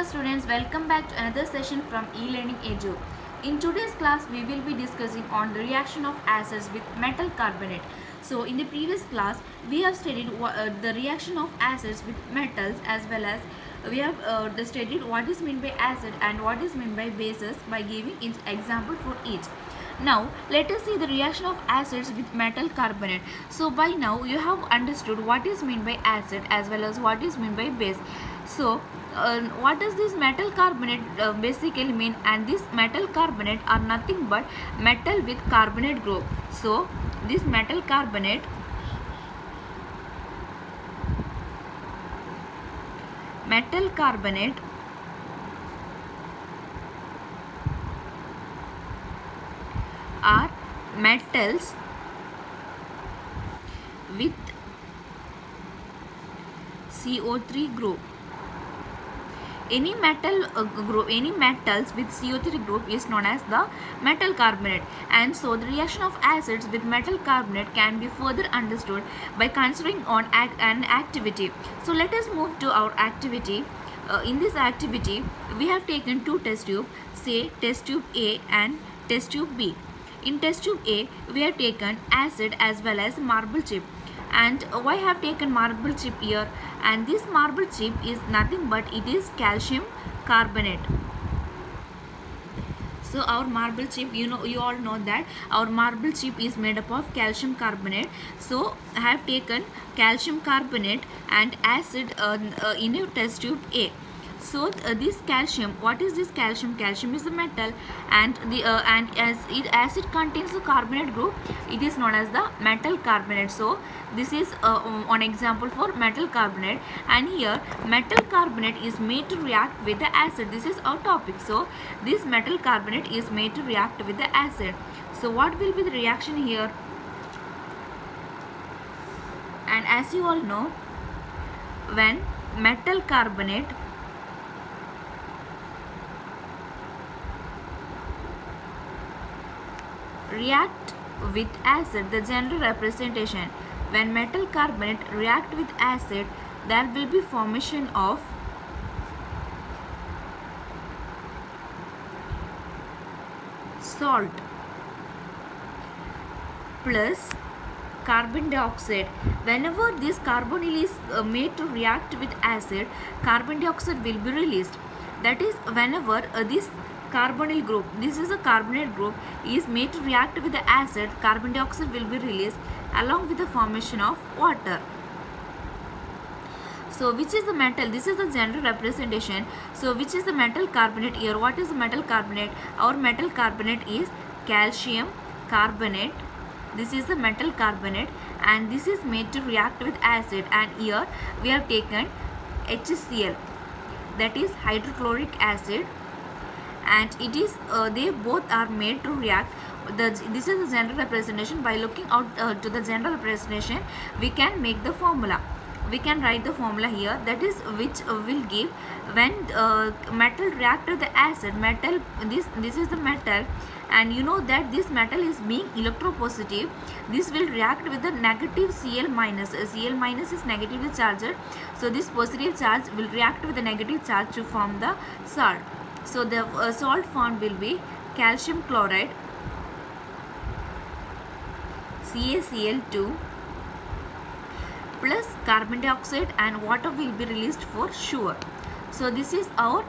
Hello students, welcome back to another session from eLearning Edu. In today's class, we will be discussing on the reaction of acids with metal carbonate. So in the previous class, we have studied the reaction of acids with metals, as well as we have studied what is meant by acid and what is meant by bases by giving each example for each. Now let us see the reaction of acids with metal carbonate. So by now you have understood what is meant by acid as well as what is meant by base. So what does this metal carbonate basically mean? And this metal carbonate are nothing but metal with carbonate group. So this metal carbonate are metals with CO3 group. Any metals with CO3 group is known as the metal carbonate. And so the reaction of acids with metal carbonate can be further understood by considering on an activity. So let us move to our activity. In this activity, we have taken two test tubes, say test tube A and test tube B. In test tube A, we have taken acid as well as marble chip. And why have taken marble chip here? And this marble chip is nothing but it is calcium carbonate. So our marble chip, you all know that our marble chip is made up of calcium carbonate. So I have taken calcium carbonate and acid in a test tube A. So this calcium, what is this calcium? Calcium is a metal, and as it contains a carbonate group, it is known as the metal carbonate. So this is one example for metal carbonate, and here metal carbonate is made to react with the acid. This is our topic. So this metal carbonate is made to react with the acid. So what will be the reaction here? And as you all know, when metal carbonate react with acid, the general representation, when metal carbonate react with acid, there will be formation of salt plus carbon dioxide. Whenever this carbonyl is made to react with acid, carbon dioxide will be released. That is, whenever this carbonyl group, this is a carbonate group, is made to react with the acid, carbon dioxide will be released along with the formation of water. So which is the metal? This is the general representation. So which is the metal carbonate here? What is the metal carbonate? Our metal carbonate is calcium carbonate. This is the metal carbonate, and this is made to react with acid, and here we have taken HCl, that is hydrochloric acid, and it is they both are made to react. This is the general representation. By looking out to the general representation, we can make the formula. We can write the formula here, that is which will give when metal react with the acid. Metal, this is the metal, and you know that this metal is being electropositive. This will react with the negative Cl minus. Cl minus is negatively charged, so this positive charge will react with the negative charge to form the salt. So the salt formed will be calcium chloride, CaCl2, plus carbon dioxide, and water will be released for sure. So this is our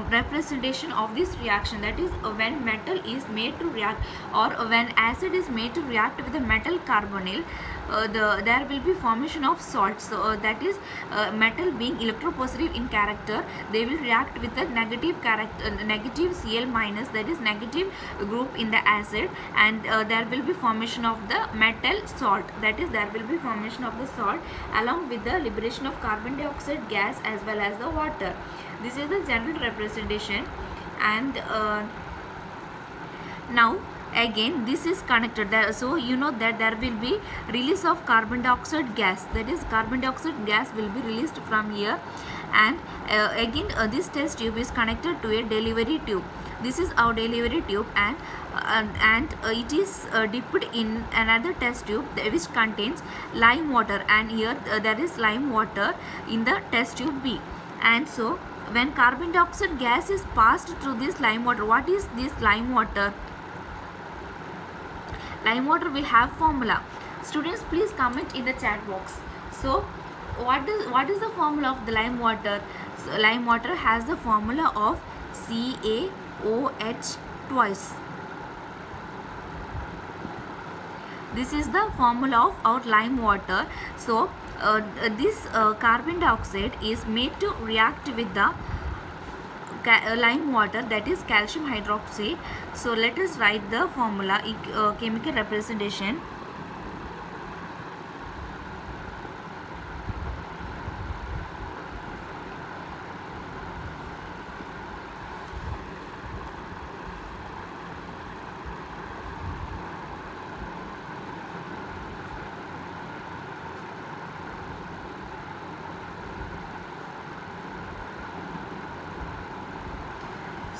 representation of this reaction, that is when metal is made to react, or when acid is made to react with the metal carbonyl, there will be formation of salt. So that is metal being electropositive in character, they will react with the negative Cl minus, that is negative group in the acid, and there will be formation of the metal salt, that is there will be formation of the salt along with the liberation of carbon dioxide gas as well as the water. This is the general representation. And now again this is connected there, so you know that there will be release of carbon dioxide gas, that is carbon dioxide gas will be released from here. And again this test tube is connected to a delivery tube. This is our delivery tube, and it is dipped in another test tube which contains lime water, and here there is lime water in the test tube B. And so when carbon dioxide gas is passed through this lime water, what is this lime water? Lime water will have formula. Students, please comment in the chat box. So what is the formula of the lime water? So, lime water has the formula of CaOH twice. This is the formula of our lime water. So this carbon dioxide is made to react with the lime water, that is calcium hydroxide. So let us write the formula, chemical representation.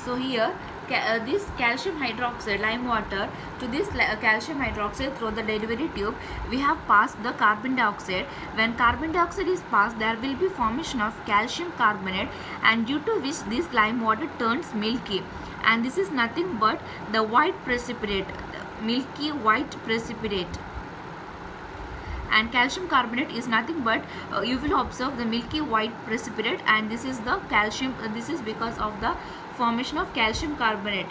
So here this calcium hydroxide, lime water, to this calcium hydroxide through the delivery tube we have passed the carbon dioxide. When carbon dioxide is passed, there will be formation of calcium carbonate, and due to which this lime water turns milky, and this is nothing but the white precipitate, milky white precipitate. And calcium carbonate is nothing but you will observe the milky white precipitate, and this is the calcium, this is because of the formation of calcium carbonate,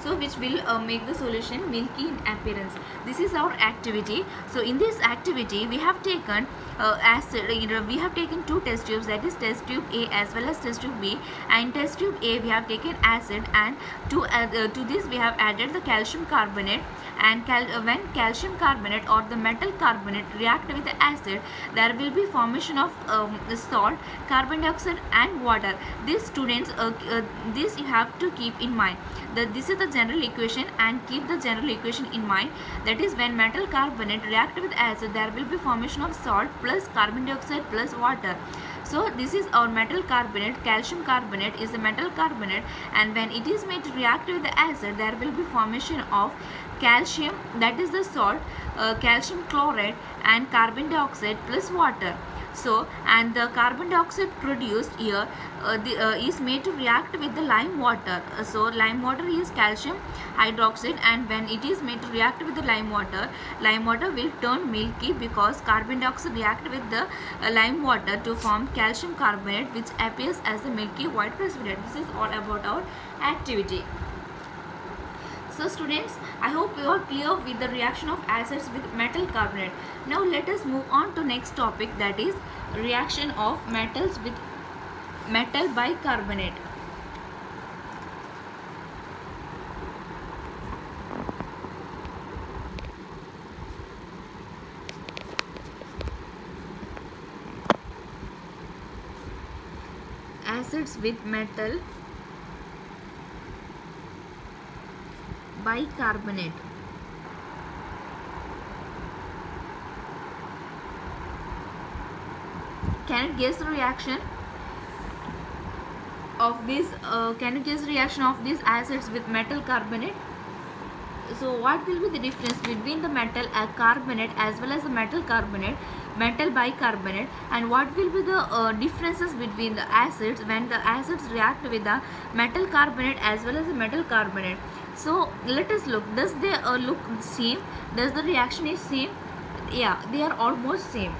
so which will make the solution milky in appearance. This is our activity. So in this activity we have taken acid, we have taken two test tubes, that is test tube A as well as test tube B, and in test tube A we have taken acid, and to this we have added the calcium carbonate. And when calcium carbonate or the metal carbonate react with the acid, there will be formation of salt, carbon dioxide and water. This students, this you have to keep in mind. This is the general equation, and keep the general equation in mind. That is, when metal carbonate react with acid, there will be formation of salt plus carbon dioxide plus water. So this is our metal carbonate. Calcium carbonate is the metal carbonate, and when it is made to react with the acid, there will be formation of calcium, that is the salt, calcium chloride and carbon dioxide plus water. So, and the carbon dioxide produced here is made to react with the lime water. So lime water is calcium hydroxide, and when it is made to react with the lime water will turn milky, because carbon dioxide react with the lime water to form calcium carbonate, which appears as the milky white precipitate. This is all about our activity. So students, I hope you are clear with the reaction of acids with metal carbonate. Now let us move on to next topic, that is reaction of metals with metal bicarbonate. Acids with metal bicarbonate. Can you guess the reaction of this? Can you guess the reaction of these acids with metal carbonate? So what will be the difference between the metal carbonate as well as the metal carbonate, metal bicarbonate, and what will be the differences between the acids when the acids react with the metal carbonate as well as the metal carbonate? So let us look. Does they look same? Does the reaction is same? Yeah, they are almost same.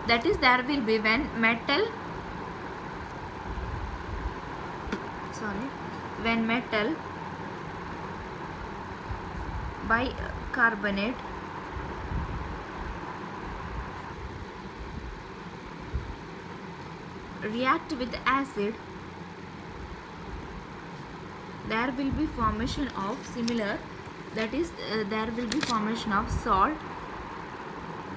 That is, there will be when metal bicarbonate react with acid, there will be formation of similar, that is there will be formation of salt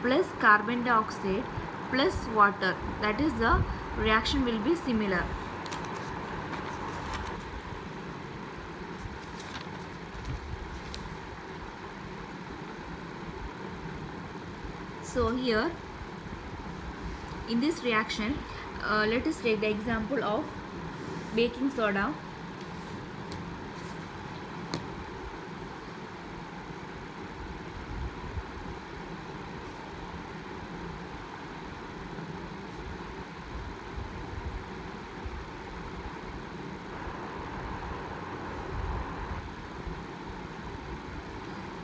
plus carbon dioxide plus water, that is the reaction will be similar. So here in this reaction, let us take the example of baking soda.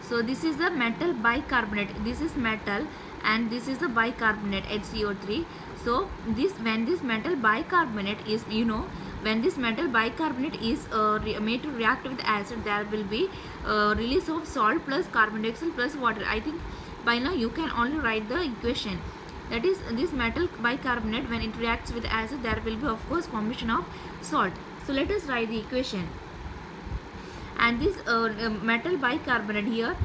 So this is the metal bicarbonate. This is metal and this is the bicarbonate HCO3. So this, when this metal bicarbonate is, when this metal bicarbonate is made to react with acid, there will be release of salt plus carbon dioxide plus water. I think by now you can only write the equation. That is, this metal bicarbonate, when it reacts with acid, there will be of course formation of salt. So let us write the equation. And this metal bicarbonate, here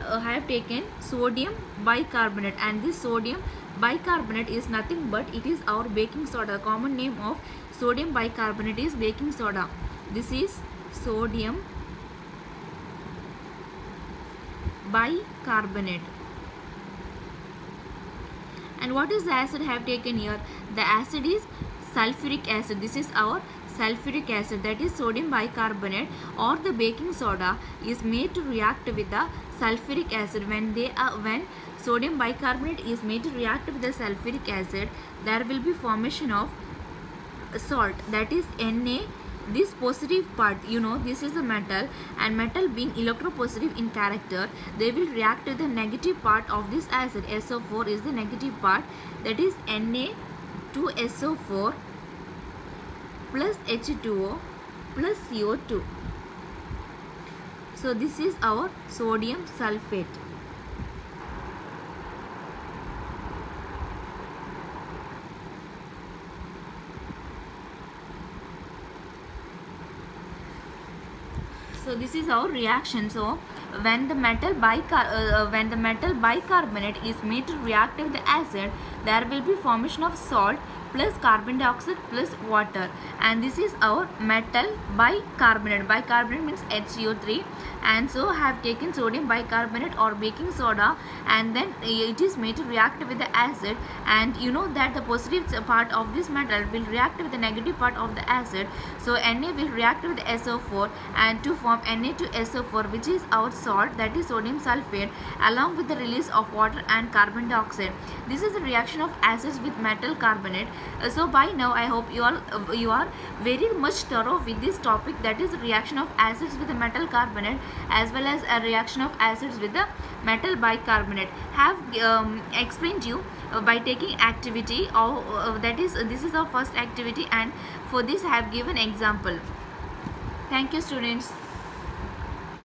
I have taken sodium bicarbonate, and this sodium bicarbonate is nothing but it is our baking soda. The common name of sodium bicarbonate is baking soda. This is sodium bicarbonate. And what is the acid I have taken here? The acid is sulfuric acid. This is our sulfuric acid, that is sodium bicarbonate or the baking soda is made to react with the sulfuric acid. When sodium bicarbonate is made to react with the sulfuric acid, there will be formation of salt, that is Na. This positive part, this is the metal, and metal being electropositive in character, they will react with the negative part of this acid. SO4 is the negative part, that is Na2SO4 plus H2O plus CO2. So this is our sodium sulfate. So this is our reaction. So when the metal bicarbonate is made to react with the acid, there will be formation of salt plus carbon dioxide plus water, and this is our metal bicarbonate. Bicarbonate means HCO3, and so I have taken sodium bicarbonate or baking soda, and then it is made to react with the acid, and you know that the positive part of this metal will react with the negative part of the acid. So Na will react with SO4 and to form Na2SO4, which is our salt, that is sodium sulfate, along with the release of water and carbon dioxide. This is the reaction of acids with metal carbonate. So by now I hope you are very much thorough with this topic, that is reaction of acids with the metal carbonate as well as a reaction of acids with the metal bicarbonate. Have explained you by taking activity, or that is this is our first activity, and for this I have given example. Thank you, students.